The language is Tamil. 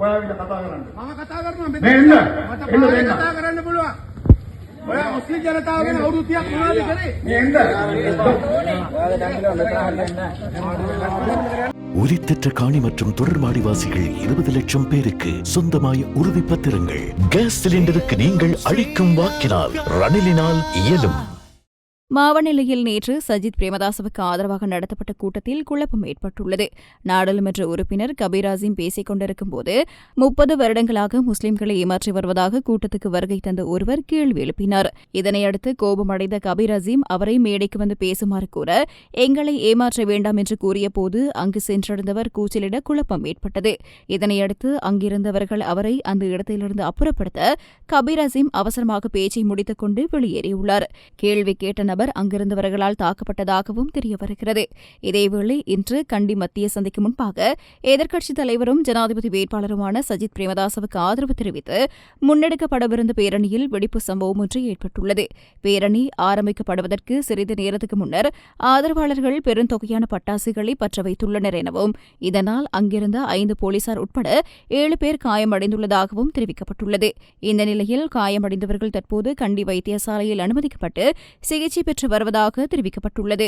ඔයාවිල කතා කරන්න. මම කතා කරනවා මෙතන. මේ එන්න. මට එන්න පාරේ එන්න. කතා කරන්න පුළුවන්. ඔයා මුස්ලිම් ජනතාව ගැන අවුරුදු 30ක් මොනවද කරේ? මේ එන්න. உரித்தற்ற காணி மற்றும் தொடர்பாடிவாசிகள் 20 லட்சம் பேருக்கு சொந்தமாய் உறுதி பத்திரங்கள். கேஸ் சிலிண்டருக்கு நீங்கள் அளிக்கும் வாக்கினால் ரணிலினால் இயலும். மாவநிலையில் நேற்று சஜித் பிரேமதாசவுக்கு ஆதரவாக நடத்தப்பட்ட கூட்டத்தில் குழப்பம் ஏற்பட்டுள்ளது. நாடாளுமன்ற உறுப்பினர் கபீர் அசீம் பேசிக் கொண்டிருக்கும் போது 30 வருடங்களாக முஸ்லிம்களை ஏமாற்றி வருவதாக கூட்டத்துக்கு வருகை தந்த ஒருவர் கேள்வி எழுப்பினார். இதனையடுத்து கோபமடைந்த கபீர் அசீம் அவரை மேடைக்கு வந்து பேசுமாறு கூற எங்களை ஏமாற்ற வேண்டாம் என்று கூறியபோது அங்கு சென்றிருந்தவர் கூச்சலிட குழப்பம் ஏற்பட்டது. இதனையடுத்து அங்கிருந்தவர்கள் அவரை அந்த இடத்திலிருந்து அப்புறப்படுத்த கபீர் அசீம் அவசரமாக பேச்சை முடித்துக் கொண்டு வெளியேறியுள்ளார். கேள்வி கேட்ட அங்கிருந்தவர்களால் தாக்கப்பட்டதாகவும் தெரியவருகிறது. இதேவேளை இன்று கண்டி மத்திய சந்தைக்கு முன்பாக எதிர்க்கட்சித் தலைவரும் ஜனாதிபதி வேட்பாளருமான சஜித் பிரேமதாசவுக்கு ஆதரவு தெரிவித்து முன்னெடுக்கப்படவிருந்த பேரணியில் வெடிப்பு சம்பவம் ஒன்று ஏற்பட்டுள்ளது. பேரணி ஆரம்பிக்கப்படுவதற்கு சிறிது நேரத்துக்கு முன்னர் ஆதரவாளர்கள் பெருந்தொகையான பட்டாசுகளை பற்ற வைத்துள்ளனர் எனவும் இதனால் அங்கிருந்த 5 போலீசார் உட்பட 7 பேர் காயமடைந்துள்ளதாகவும் தெரிவிக்கப்பட்டுள்ளது. இந்த நிலையில் காயமடைந்தவர்கள் தற்போது கண்டி வைத்தியசாலையில் அனுமதிக்கப்பட்டு சிகிச்சை பெற்று வருவதாக தெரிவிக்கப்பட்டுள்ளது.